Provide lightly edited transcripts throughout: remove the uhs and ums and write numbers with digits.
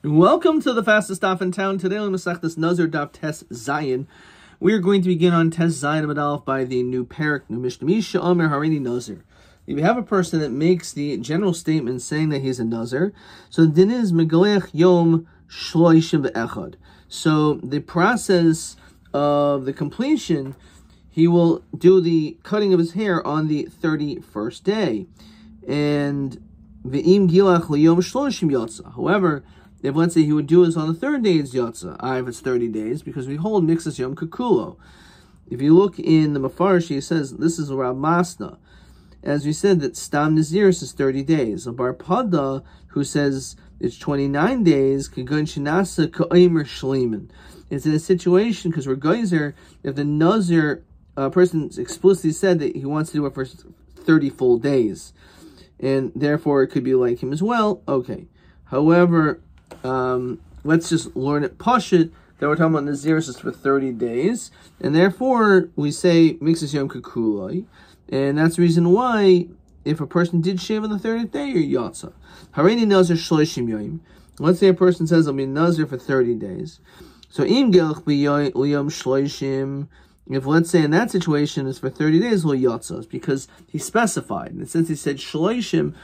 Welcome to the fastest daf in town. Today on Masechtas Nazir daf Tes Zayin. We are going to begin on Tes Zayin Amud Aleph by the new parak, new Mishnah. Misha Omer Harini Nazir. If you have a person that makes the general statement saying that he's a Nazir, so the din is Megalech Yom Shloishim Ve'echad. So the process of the completion, he will do the cutting of his hair on the 31st day. And Ve'im Gilach Liyom Shloishim Yotza. However, if let's say he would do this on the third day, it's Yotza. If it's 30 days, because we hold Mixas Yom Kakulo. If you look in the Mefarish, he says, this is Rab Masna. As we said, that Stam Naziris is 30 days. A Bar Pada, who says it's 29 days, Kagun Shinasa Ka'aymer Shleiman. It's in a situation, because we're Geyser, if the Nazir person explicitly said that he wants to do it for 30 full days, and therefore it could be like him as well, okay. However, let's just learn it Pashit, that we're talking about Naziris is for 30 days, and therefore we say Mixas Yom Kakulai, and that's the reason why if a person did shave on the 30th day, you're Yatsa. Hareini Nazir Shloishim Yoim. Let's say a person says I'll be Nazir for 30 days. So Im Gelch B'Yom Shloishim, if let's say in that situation it's for 30 days, well Yatsa, because he specified, and since he said Shloishim,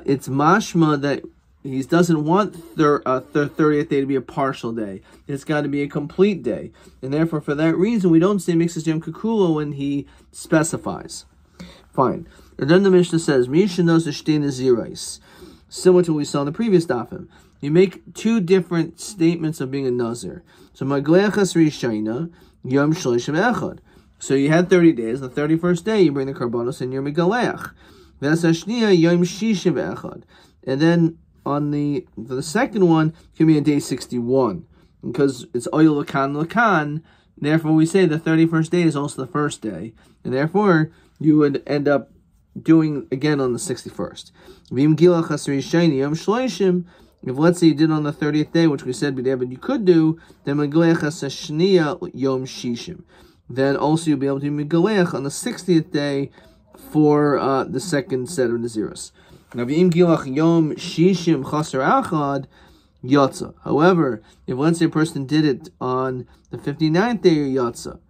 it's mashma that he doesn't want the 30th day to be a partial day. It's got to be a complete day. And therefore, for that reason, we don't say Mixas Yom Kakulo when he specifies. Fine. And then the Mishnah says, Misha knows the Shtei Nazirais. Similar to what we saw in the previous dafim. You make two different statements of being a Nazir. So, Magleachas Rishayna, Yom Shloshim Echad. So you had 30 days. The 31st day, you bring the Karbanos and you're Megaleach. Vesashniya, Yom Shishim Echad. And then, on the second one, it can be on day 61, because it's oil lakan, therefore we say the 31st day is also the first day, and therefore you would end up doing again on the 61st. If let's say you did on the 30th day, which we said but you could do, then yom shishim. Then also you'll be able to do Megaleach on the 60th day for the second set of Naziris. Now, Yom Shishim Chaser Achad Yotza. However, if let's say a person did it on the 59th day or Yotza,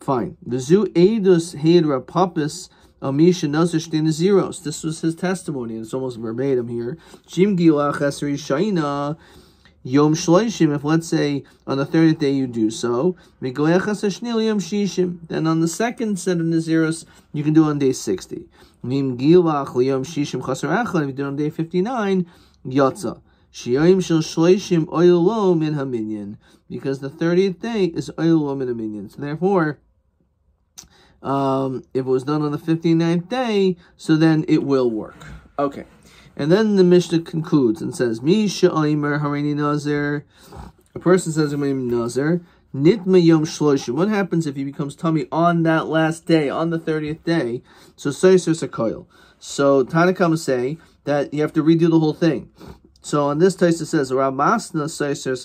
fine. The Zu Eidus Heidra Papis Amisha Nazir Shtei Naziros. This was his testimony, and it's almost verbatim here. Shim Gilach Esri Shaina Yom Shloishim. If let's say on the 30th day you do so, Megaleach Esashnil Yom Shishim. Then on the second set of Naziros, you can do on day 60. If you did on day 59, Yatza. Because the 30th day is Oilo Min Minyan. So therefore, if it was done on the 59th day, so then it will work. Okay. And then the Mishnah concludes and says, Misha Oimer Harini Nazir. A person says, I'm Nazir. Nitma Yom Shloshim. What happens if he becomes tummy on that last day, on the 30th day? So Seiser Sakoil. So Tanakam say that you have to redo the whole thing. So on this Taisa says, Rab Masna Seiser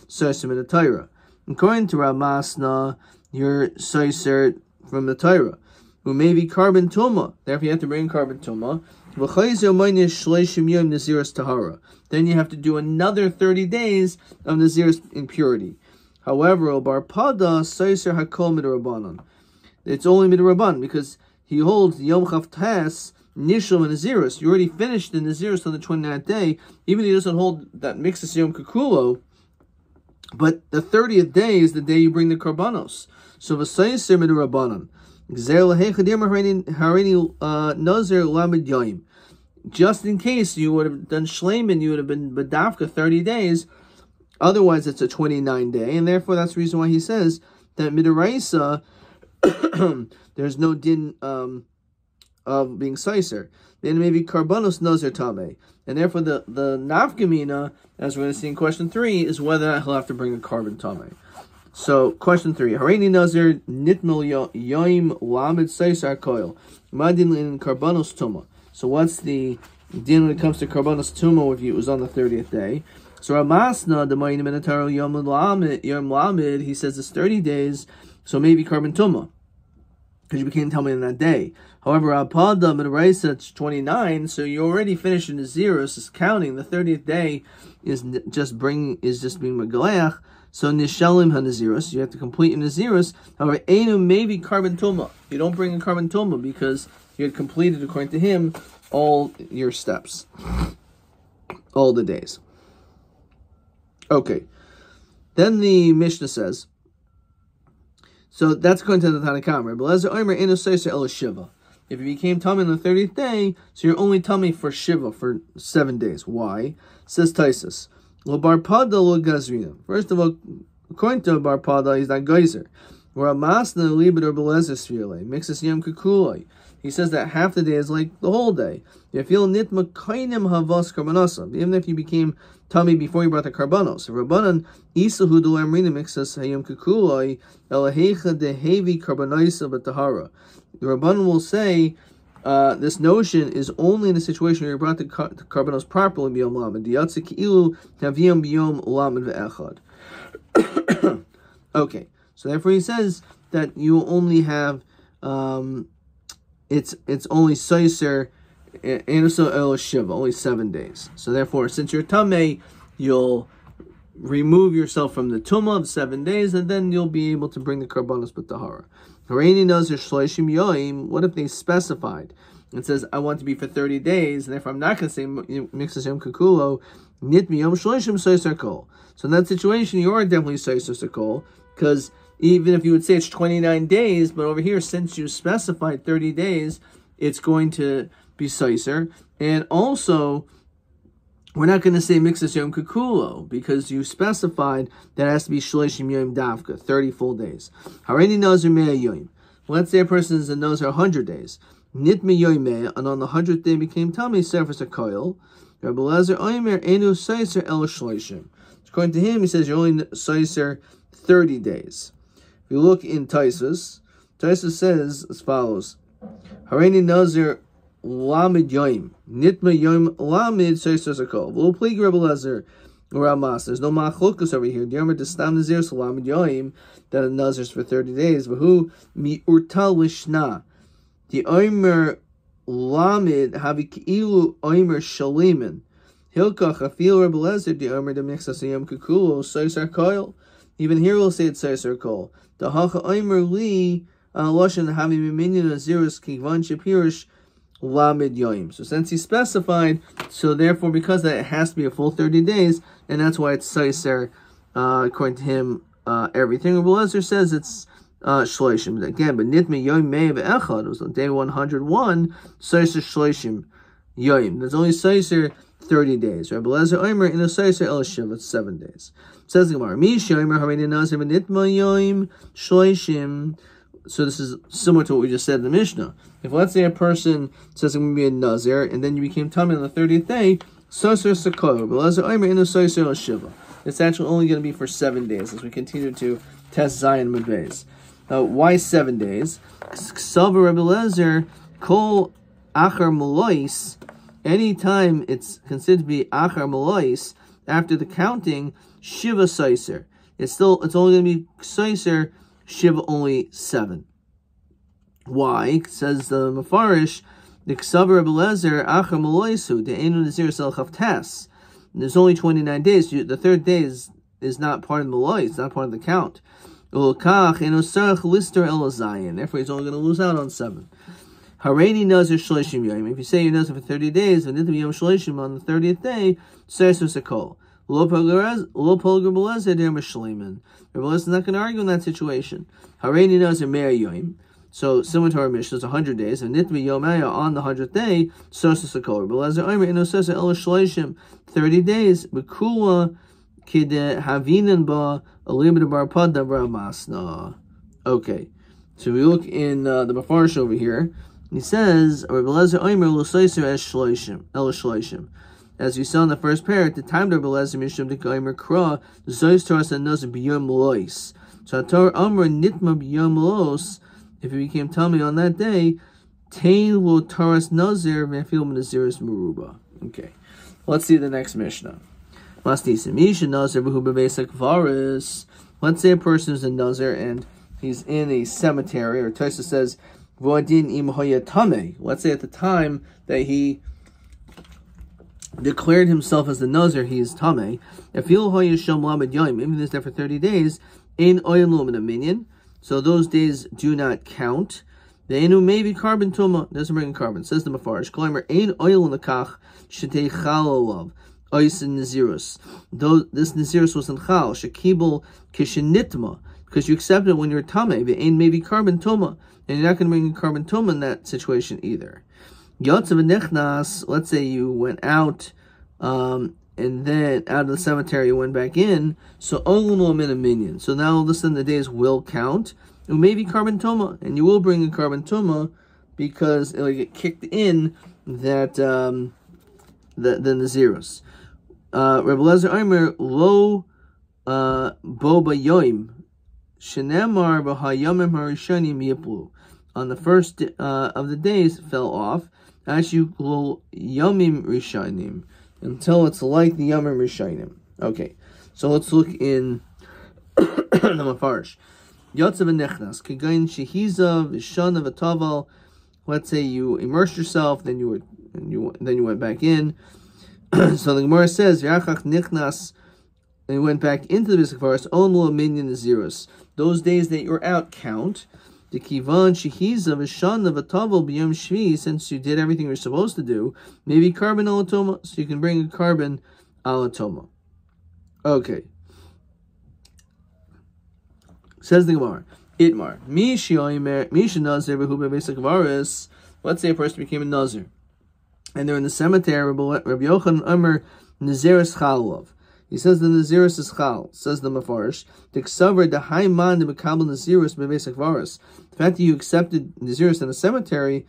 Seiser in the Torah. According to Rab Masna, you're Seiser from the Torah, who may be carbon tuma. Therefore, you have to bring carbon tuma. Then you have to do another 30 days of Nazir's impurity. However, Bar Pada Seiser Hakol Midrabanan. It's only Midrabanan because he holds Yom Chav Tes Nishal and Naziris. You already finished the Naziris on the 29th day, even if he doesn't hold that Mixas Yom Kakulo. But the 30th day is the day you bring the Karbanos. So V'Seiser Midrabanan. Nazir Lamed Yoim. Just in case you would have done Shleiman, you would have been Badafka 30 days. Otherwise, it's a 29 day, and therefore that's the reason why he says that Midaraisa, there's no din of being Seiser. Then maybe Karbanos Nazir Tame. And therefore the Nafgamina, as we're going to see in question 3, is whether he'll have to bring a carbon Tame. So, question 3. Hareini Nazir Nitmil Yoim Lamed Seiser Koil. Madin in Karbanos Tuma. So what's the din when it comes to Karbanos Tuma if it was on the 30th day? So Ramasna, the Ma'inim Minataro Yom Lamed, he says it's 30 days, so maybe carbon tuma. because you became Tamei on that day. However, Apada Midraisa, it's 29, so you already finished in the zeros, is counting. The 30th day is just being Megaleach, so Nishalim HaNaziros, you have to complete your Naziros. However, Einu maybe Carbon Tuma. You don't bring a Carbon Tuma because you had completed, according to him, all your steps, all the days. Okay. Then the Mishnah says, so that's according to the Tanakhama. If you became tummy on the 30th day, so you're only tummy for Shiva for 7 days. Why? Says Taisus. First of all, according to Bar Pada, he's not geyser. He says that half the day is like the whole day. Even if you became tummy before you brought the karbanos. Rabbanan isahu do amrina mixas hayom kukulai elahecha dehevi karbonaisa b'tahara. The Rabbanan will say this notion is only in a situation where you brought the karbanos properly b'yom lamed. Diyatze ki'ilu haviyam b'yom lamed ve'echad. Okay, so therefore he says that you only have it's only Seiser Enuso El Shiva, only 7 days. So therefore, since you're Tamei, you'll remove yourself from the Tumah of 7 days, and then you'll be able to bring the Karbanos B'Tahara. Hareini Nazir Shloishim Yoim, what if they specified? It says, I want to be for 30 days, and therefore I'm not going to say Mixas Yom Kukulo, Nit Mi Yom Shloishim Seiser Kol. So in that situation, you are definitely Seiser Kol, because even if you would say it's 29 days, but over here, since you specified 30 days, it's going to be Seiser. And also, we're not going to say Mixas Yom Kukulo, because you specified that it has to be Shloishim Yom Davka, 30 full days. Hareini Nazir Mea Yom. Let's say a person is a Nazir 100 days. Nit Me Yom Mea, and on the 100th day became Tamei Surface a Koil. Rabbi Lezer Omer Enu Seiser El Shloishim. According to him, he says you're only Seiser 30 days. If you look in Taisus says as follows: Hareini Nazir Lamed Yoim Nitma Yoim Lamed Seiser Zakol. V'lo Plig Rebbe Lezer Ramas. There's no machlokus over here. The Yomer Destam Nazir Lamed Yoim that a Nazir's for 30 days. V'hu Mi Urtal Lishna. The Omer Lamed Havi Ki'ilu Omer Shalimin. Hilkach Afil Rebbe Lezer the Omer Demixas Yom Kukulo Seiser Koil. Even here we'll say it's Seiser Kol. The Hacha Omer Li Loshan Havi Miminian Nazirus Kigvan Shapirish Lamed Yoim. So since he specified, so therefore because that it has to be a full 30 days, and that's why it's Seiser, according to him, everything. Rabbi Lezer says it's Shloishim. Again, but Nitme Yoim Mei Ve'echad, it was on day 101, Seiser Shloishim Yoim. There's only Seiser 30 days. Rabbi Lezer Omer in the Seiser El Shiv, it's 7 days. Says the Gemara, Mish Yomer Hareini Nazir V'nitma Yoim Shloishim. So this is similar to what we just said in the Mishnah. If let's say a person says I'm going to be a Nazir, and then you became Tamei on the 30th day, Seiser Sakol. Rabbi Lezer Omer in the Seiser El Shiva. It's actually only going to be for 7 days as we continue to test Zion Medbeis. Why 7 days? Ksav Rabbi Lezer Kol Achar Molois. Anytime it's considered to be Achar Molois, after the counting, Shiva Seiser. It's only going to be Seiser, Shiva only 7. Why? Says the Mefarish, the Ksav Rabbi Lezer Achar Moloisu, the Einu Nazir Sel Chavtas. There's only 29 days. The third day is not part of the Molois, it's not part of the count. Therefore, he's only going to lose out on 7. Hareini Nazir Shloishim Yom. If you say you're Nazir for 30 days, and Nitma Yom Shloishim on the 30th day, Seiser Sakol. Lo Polgar Belezer Der Mishleiman. Rabbi Lezer is not going to argue in that situation. Hareini Nazir Mea Yom. So similar to our Mishnah, it's 100 days, and Nitma Yom Mea on the 100th day, Seiser Sakol. Rabbi Lezer Omer Eno Seiser El Shloishim. 30 days. Bekula Kide Havinan Ba Alimid Bar Pada Masna. Okay, so we look in the Mefarish over here. He says, Rabbi Lezer Omer Lo Seiser El Shloishim. As you saw in the first parak, the time Rabbi Lezer Mishum Dik Omer Kra Zois Toras and Nazir B'Yom Lois. So Torah Omer Nitma B'Yom Los. If he became Tamei on that day, Tain Lo Toras Nazir V'Afil Naziris Meruba. Okay, let's see the next Mishnah. Let's say a person is a Nazir and he's in a cemetery, or Tosa says Let's say at the time that he declared himself as the Nazir, he is Tameh. If even this there for 30 days, so those days do not count. The Enu may be carbon tuma, doesn't bring a carbon. Says the Mefarish, Kleimer, Ein oil nakach, shetei chalolav, ois in Nazirus. Though this Nazirus was in chal, shekibel kishenitma, because you accept it when you're Tameh, the Ein may be carbon tuma, and you're not going to bring a carbon tuma in that situation either. Yotzav nechnas, let's say you went out, and then out of the cemetery you went back in, so only min a minion. So now all of a sudden the days will count. It may be carbon toma, and you will bring a carbon toma because it'll get kicked in that the Nazirus. Rabbi Lezer Omer lo boba yoim shenemar b'hayomim harishonim yiplu. On the first of the days fell off. Ashu lo yomim rishonim, until it's like the yomim rishonim. Okay, so let's look in the Mefarish. Yotzav nechnas kegain shehizav v'shanav v'taval. Let's say you immersed yourself, then you went back in. So the Gemara says Yachach nichnas, and you went back into the Bisek forest. Onlo minyan Nazirus. Those days that you're out count. The kivan shehizav v'shanav v'taval b'yom shvi. Since you did everything you're supposed to do, maybe carbon alatoma, so you can bring a carbon alatoma. Okay. Says the Gemara, Itmar, Misha Nazir Behuba Basic Varis. Let's say a person became a Nazir, and they're in the cemetery. Rabbi Yochanan Omer Naziris Chalov. He says the Naziris is Chal. Says the Mefarish, Tiksaver the high man the Mekabel Naziris Basic Varis. The fact that you accepted Naziris in the cemetery,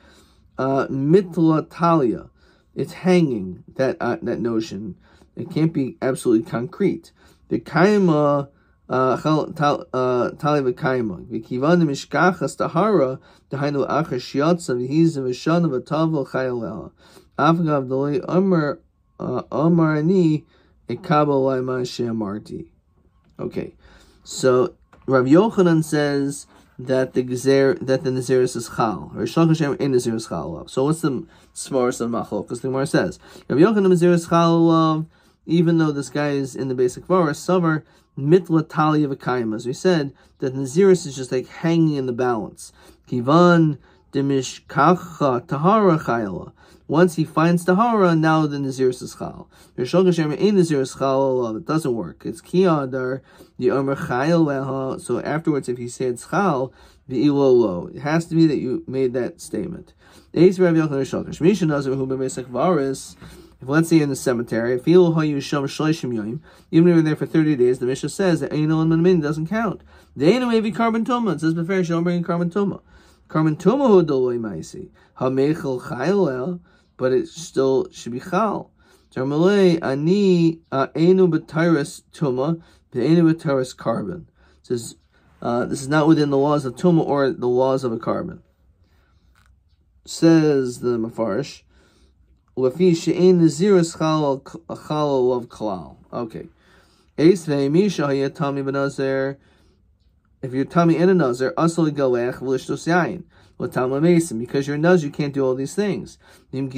Mitla Talia, it's hanging. That notion, it can't be absolutely concrete. The Kaima. Tali v'kaima v'kivan mishkachas tahara dahainu achar shiatza v'hiza v'shana v'tavo chayaleha afgav dolei amarani ekabel laiman she'amarti. Okay, so Rav Yochanan says that the Nazirus is chal, or Shalach Hashem in Nazirus chal. So what's the smartest of machlokas? Because the Gemara says Rav Yochanan Nazirus chal, even though this guy is in the basic forest, summer. Mitla Talia v'kaim, as we said, that Nazirus is just like hanging in the balance. Kivan demishkacha tahara chayla. Once he finds tahara, now the Nazirus is chal. Rishon Hashem ain't Nazirus chal. It doesn't work. It's kiyadar the omer chayleha. So afterwards, if you say it's chal, the ilolo, it has to be that you made that statement. Eis Rav Yochanan Rishon Hashem Misha Nazir who b'mesach varis. If let's say you're in the cemetery, even if you're there for 30 days, the Mishnah says that Eino and Manmin doesn't count. The Eino may be carbon toma. It says before you don't bring carbon toma. Carbon toma hu doloi maisi. Ha-mechel chayel, but it still should be chal. Jarmalei ani Eino b'tyrus toma, the Eino b'tyrus carbon. It says this is not within the laws of toma or the laws of a carbon. Says the Mefarish. Okay. Okay. If you're tummy in a Nazir, because you're a Nazir, you can't do all these things. If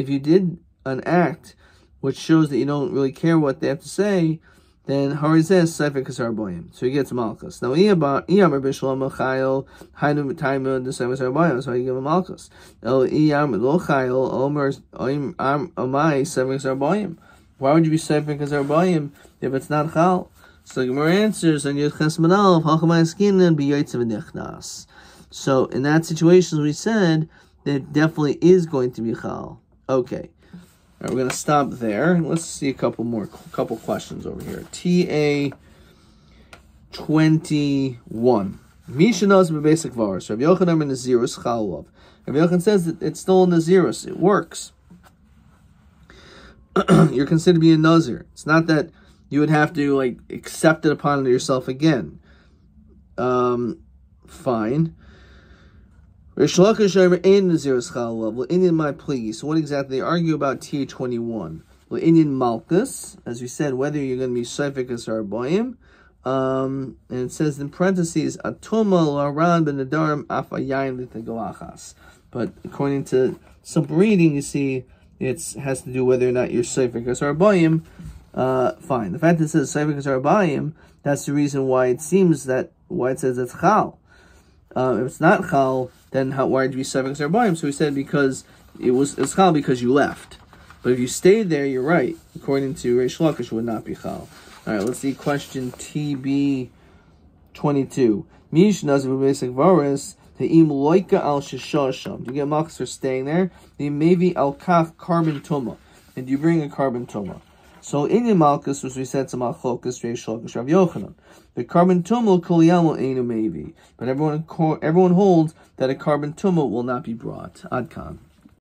you did an act which shows that you don't really care what they have to say, then Harizeh Sefer Kasar Boyim. So he gets Malchus. Now, Iyamar Bishlam Chayil, Hainu Taimu, the same as Arboyim, so he give him Malchus. El Iyam Lo Chayil, Omer Amai, Sefer Kasar Boyim. Why would you be Sefer Kasar Boyim if it's not Chal? So the Gemara answers, and Yud Ches Manal, Hachamai Skinan, B'Yotzev Nechnas. So in that situation, as we said, it definitely is going to be Chal. Okay. All right, we're going to stop there. Let's see a couple questions over here. TA 21. Misha knows the basic virus. Rabbi Yochanan in Nazirus Chalov. Rabbi Yochanan says that it's still a Nazirus. It works. You're considered to be a Nazir. It's not that you would have to accept it upon yourself again. Fine. So what exactly they argue about TA21? Well, Indian Malchus, as we said, whether you're going to be Seifik as Arboyim And it says in parentheses, Atuma Laran ben Nadarim Afayayin Litagoachas. But according to simple reading, you see it has to do whether or not you're Seifik or Sarbayim. Fine. The fact that it says Seifik or Sarbayim, that's the reason why it seems that, why it says it's Chal. If it's not Chal, then why did you be Seifik or Sarbayim? So we said because it's Chal because you left. But if you stayed there, you're right. According to Reish Lakish, it would not be Chal. Alright, let's see question TB 22. Mish Nazir basic varis te'im loika al shishasham. Do you get machs for staying there? The maybe al kach carbon tuma. And you bring a carbon tuma. So in the malchus, which we said to machlokas Reish Lakish Rav Yochanan, the carbon tuma koliyamo einu maybe. But everyone holds that a carbon tuma will not be brought. Adkan.